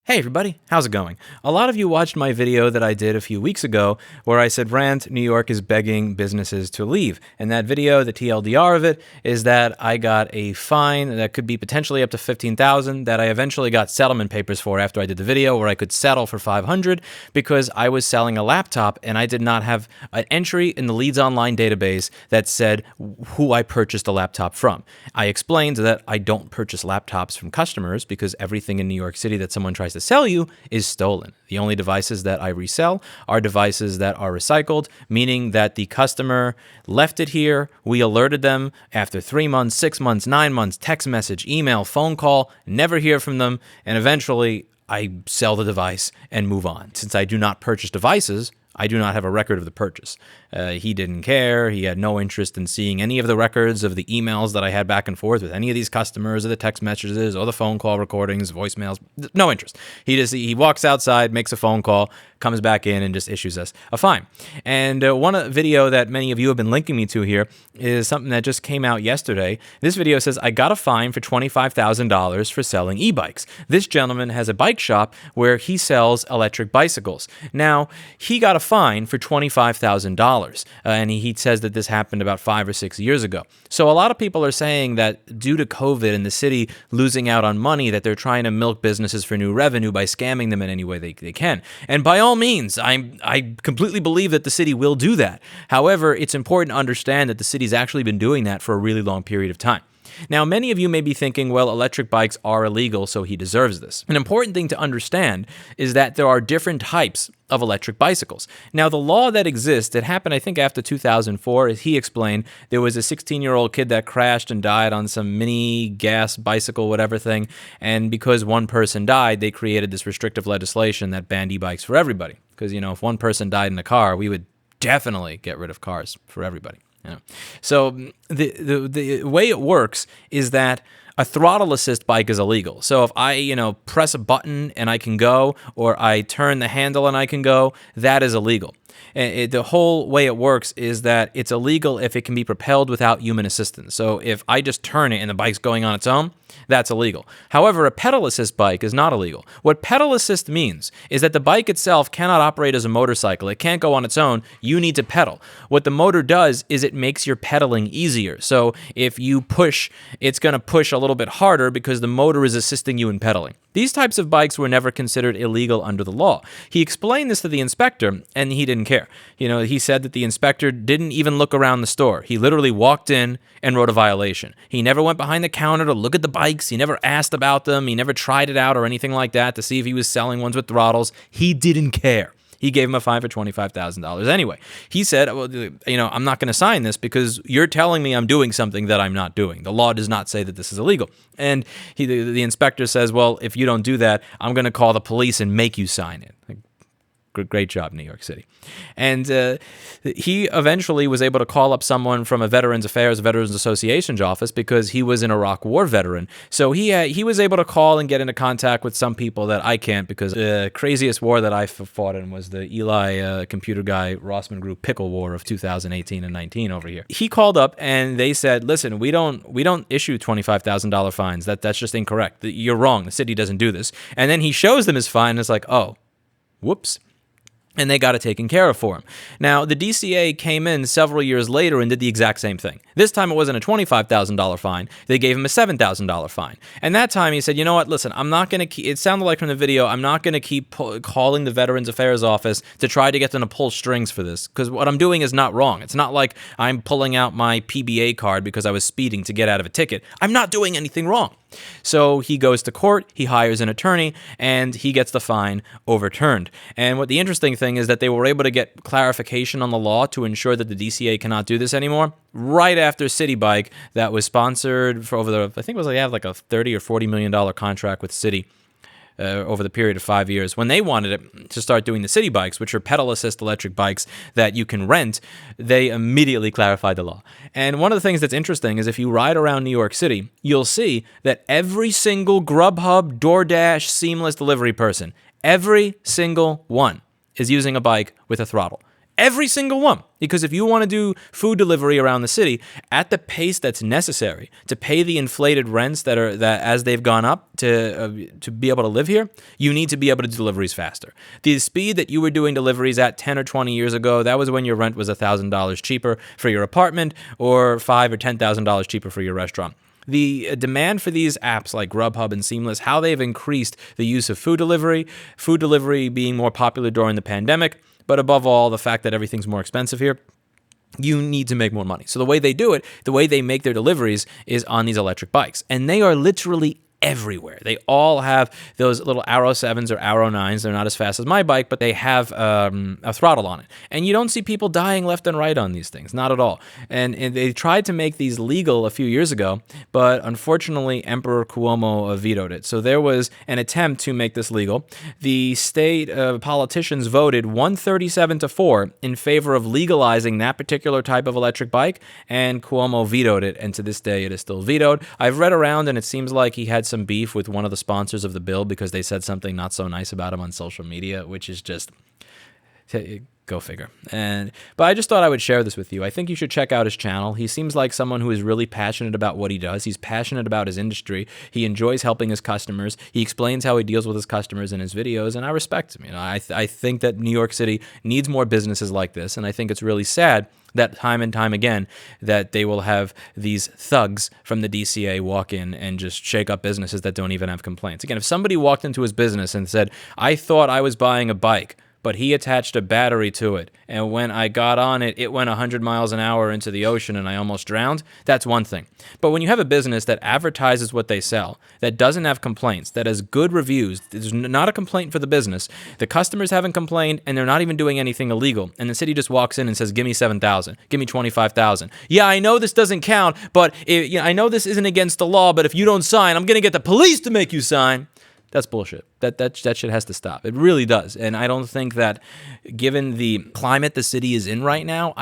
Hey everybody, how's it going? A lot of you watched my video that I did a few weeks ago where I said, Rand, New York is begging businesses to leave. And that video, the TLDR of it, is that I got a fine that could be potentially up to $15,000 that I eventually got settlement papers for after I did the video where I could settle for $500 because I was selling a laptop and I did not have an entry in the Leads Online database that said who I purchased the laptop from. I explained that I don't purchase laptops from customers because everything in New York City that someone tries to sell you is stolen. The only devices that I resell are devices that are recycled, meaning that the customer left it here, we alerted them after 3 months, 6 months, 9 months, text message, email, phone call, never hear from them, and eventually I sell the device and move on. Since I do not purchase devices, I do not have a record of the purchase. He didn't care. He had no interest in seeing any of the records of the emails that I had back and forth with any of these customers or the text messages or the phone call recordings, voicemails, no interest. He walks outside, makes a phone call, comes back in and just issues us a fine. And one video that many of you have been linking me to here is something that just came out yesterday. This video says, I got a fine for $25,000 for selling e-bikes. This gentleman has a bike shop where he sells electric bicycles. Now, he got a fine for $25,000, and he says that this happened about 5 or 6 years ago. So a lot of people are saying that due to COVID and the city losing out on money, that they're trying to milk businesses for new revenue by scamming them in any way they can. And by all means, I completely believe that the city will do that. However, it's important to understand that the city's actually been doing that for a really long period of time. Now, many of you may be thinking, well, electric bikes are illegal, so he deserves this. An important thing to understand is that there are different types of electric bicycles. Now, the law that exists, it happened, I think, after 2004, as he explained, there was a 16-year-old kid that crashed and died on some mini gas bicycle, whatever thing, and because one person died, they created this restrictive legislation that banned e-bikes for everybody. Because, if one person died in a car, we would definitely get rid of cars for everybody. So the way it works is that a throttle assist bike is illegal. So if I, press a button and I can go, or I turn the handle and I can go, that is illegal. The whole way it works is that it's illegal if it can be propelled without human assistance. So if I just turn it and the bike's going on its own, that's illegal. However, a pedal assist bike is not illegal. What pedal assist means is that the bike itself cannot operate as a motorcycle. It can't go on its own. You need to pedal. What the motor does is it makes your pedaling easier. So if you push, it's going to push a little bit harder because the motor is assisting you in pedaling. These types of bikes were never considered illegal under the law. He explained this to the inspector, and he didn't care. He said that the inspector didn't even look around the store. He literally walked in and wrote a violation. He never went behind the counter to look at the bikes. He never asked about them. He never tried it out or anything like that to see if he was selling ones with throttles. He didn't care. He gave him a fine for $25,000 anyway. He said, well, I'm not going to sign this because you're telling me I'm doing something that I'm not doing. The law does not say that this is illegal. And the inspector says, well, if you don't do that, I'm going to call the police and make you sign it. Great job, New York City. And he eventually was able to call up someone from a Veterans Association's office because he was an Iraq War veteran. So he was able to call and get into contact with some people that I can't, because the craziest war that I fought in was the Eli computer guy Rossman Group Pickle War of 2018 and 19 over here. He called up and they said, listen, we don't issue $25,000 fines. That's just incorrect. You're wrong. The city doesn't do this. And then he shows them his fine and it's like, oh, whoops. And they got it taken care of for him. Now, the DCA came in several years later and did the exact same thing. This time it wasn't a $25,000 fine. They gave him a $7,000 fine. And that time he said, you know what, listen, I'm not going to keep, it sounded like from the video, I'm not going to keep calling the Veterans Affairs office to try to get them to pull strings for this, because what I'm doing is not wrong. It's not like I'm pulling out my PBA card because I was speeding to get out of a ticket. I'm not doing anything wrong. So he goes to court, he hires an attorney, and he gets the fine overturned. And what the interesting thing is that they were able to get clarification on the law to ensure that the DCA cannot do this anymore right after City Bike, that was sponsored for I think it was like a $30 or $40 million contract with City over the period of 5 years. When they wanted it to start doing the City Bikes, which are pedal assist electric bikes that you can rent, they immediately clarified the law. And one of the things that's interesting is if you ride around New York City, you'll see that every single Grubhub, DoorDash, seamless delivery person, every single one is using a bike with a throttle. Every single one. Because if you want to do food delivery around the city at the pace that's necessary to pay the inflated rents that as they've gone up to be able to live here, you need to be able to do deliveries faster. The speed that you were doing deliveries at 10 or 20 years ago, that was when your rent was $1,000 cheaper for your apartment or $5,000 or $10,000 cheaper for your restaurant. The demand for these apps like Grubhub and Seamless, how they've increased the use of food delivery being more popular during the pandemic, but above all, the fact that everything's more expensive here, you need to make more money. So the way they do it, the way they make their deliveries is on these electric bikes. And they are literally everywhere. They all have those little Arrow 7s or Arrow 9s. They're not as fast as my bike, but they have a throttle on it. And you don't see people dying left and right on these things. Not at all. And they tried to make these legal a few years ago, but unfortunately, Emperor Cuomo vetoed it. So there was an attempt to make this legal. The state politicians voted 137-4 in favor of legalizing that particular type of electric bike, and Cuomo vetoed it. And to this day, it is still vetoed. I've read around, and it seems like he had some beef with one of the sponsors of the bill because they said something not so nice about him on social media, which is just, go figure. But I just thought I would share this with you. I think you should check out his channel. He seems like someone who is really passionate about what he does. He's passionate about his industry. He enjoys helping his customers. He explains how he deals with his customers in his videos, and I respect him. I think that New York City needs more businesses like this, and I think it's really sad that time and time again that they will have these thugs from the DCA walk in and just shake up businesses that don't even have complaints. Again, if somebody walked into his business and said, I thought I was buying a bike, but he attached a battery to it, and when I got on it, it went 100 miles an hour into the ocean and I almost drowned, that's one thing. But when you have a business that advertises what they sell, that doesn't have complaints, that has good reviews, there's not a complaint for the business, the customers haven't complained, and they're not even doing anything illegal, and the city just walks in and says, give me $7,000, give me $25,000. Yeah, I know this doesn't count, but I know this isn't against the law, but if you don't sign, I'm going to get the police to make you sign. That's bullshit. That shit has to stop. It really does. And I don't think that, given the climate the city is in right now,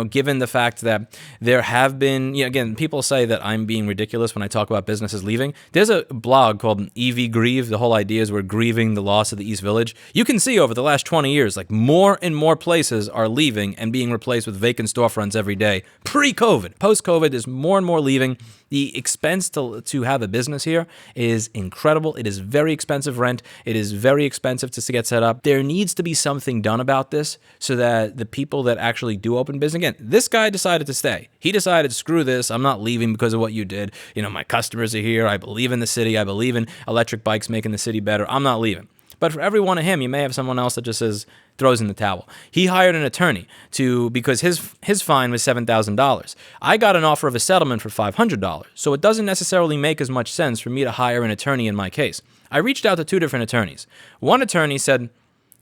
given the fact that there have been, again, people say that I'm being ridiculous when I talk about businesses leaving. There's a blog called EV Grieve. The whole idea is we're grieving the loss of the East Village. You can see over the last 20 years, like more and more places are leaving and being replaced with vacant storefronts every day. Pre-COVID. Post-COVID, there's more and more leaving. The expense to have a business here is incredible. It is very expensive rent. It is very expensive to get set up. There needs to be something done about this so that the people that actually do open business, again, this guy decided to stay. He decided, screw this, I'm not leaving because of what you did. My customers are here. I believe in the city. I believe in electric bikes making the city better. I'm not leaving. But for every one of him, you may have someone else that just throws in the towel. He hired an attorney because his fine was $7,000. I got an offer of a settlement for $500, so it doesn't necessarily make as much sense for me to hire an attorney in my case. I reached out to two different attorneys. One attorney said,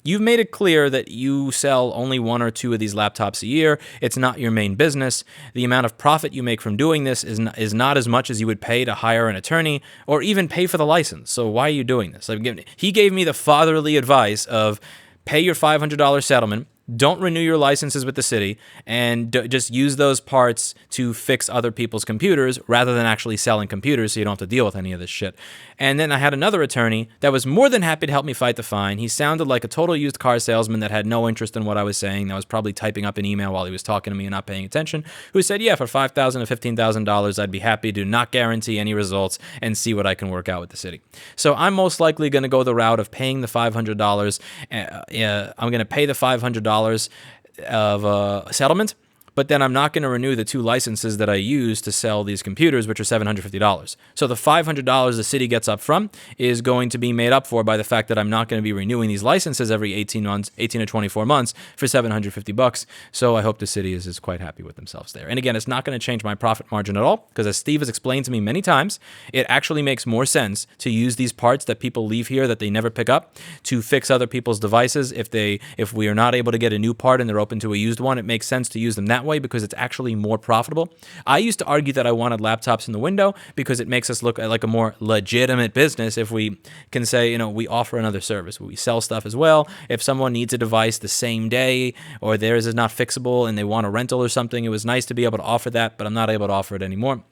you've made it clear that you sell only one or two of these laptops a year. It's not your main business. The amount of profit you make from doing this is not as much as you would pay to hire an attorney or even pay for the license. So why are you doing this? He gave me the fatherly advice of pay your $500 settlement, don't renew your licenses with the city, and just use those parts to fix other people's computers rather than actually selling computers so you don't have to deal with any of this shit. And then I had another attorney that was more than happy to help me fight the fine. He sounded like a total used car salesman that had no interest in what I was saying, that was probably typing up an email while he was talking to me and not paying attention, who said, yeah, for $5,000 to $15,000, I'd be happy to not guarantee any results and see what I can work out with the city. So I'm most likely going to go the route of paying the $500. I'm going to pay the $500 of a settlement, but then I'm not going to renew the two licenses that I use to sell these computers, which are $750. So the $500 the city gets up front is going to be made up for by the fact that I'm not going to be renewing these licenses every 18 to 24 months for $750. So I hope the city is quite happy with themselves there. And again, it's not going to change my profit margin at all, because as Steve has explained to me many times, it actually makes more sense to use these parts that people leave here that they never pick up to fix other people's devices. If we are not able to get a new part and they're open to a used one, it makes sense to use them that way because it's actually more profitable. I used to argue that I wanted laptops in the window because it makes us look like a more legitimate business if we can say, we offer another service. We sell stuff as well. If someone needs a device the same day or theirs is not fixable and they want a rental or something, it was nice to be able to offer that, but I'm not able to offer it anymore.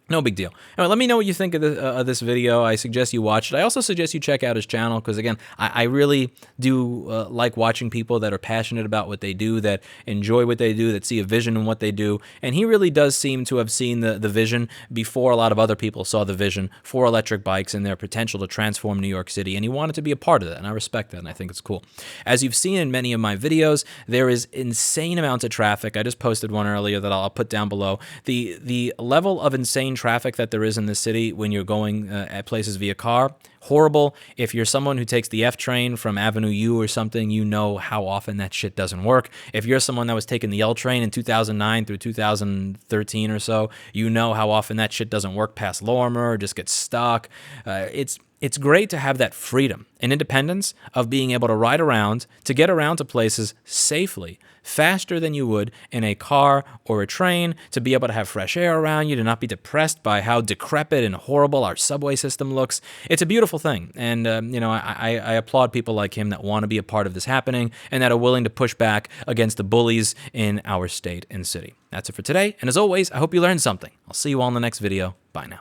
No big deal. Anyway, let me know what you think of this video. I suggest you watch it. I also suggest you check out his channel because, again, I really do like watching people that are passionate about what they do, that enjoy what they do, that see a vision in what they do. And he really does seem to have seen the vision before a lot of other people saw the vision for electric bikes and their potential to transform New York City. And he wanted to be a part of that, and I respect that, and I think it's cool. As you've seen in many of my videos, there is insane amounts of traffic. I just posted one earlier that I'll put down below. The level of insane traffic that there is in this city when you're going at places via car, horrible. If you're someone who takes the F train from Avenue U or something, you know how often that shit doesn't work. If you're someone that was taking the L train in 2009 through 2013 or so, you know how often that shit doesn't work past Lorimer or just gets stuck. It's great to have that freedom and independence of being able to ride around, to get around to places safely, faster than you would in a car or a train, to be able to have fresh air around you, to not be depressed by how decrepit and horrible our subway system looks. It's a beautiful thing. And, I applaud people like him that want to be a part of this happening and that are willing to push back against the bullies in our state and city. That's it for today. And as always, I hope you learned something. I'll see you all in the next video. Bye now.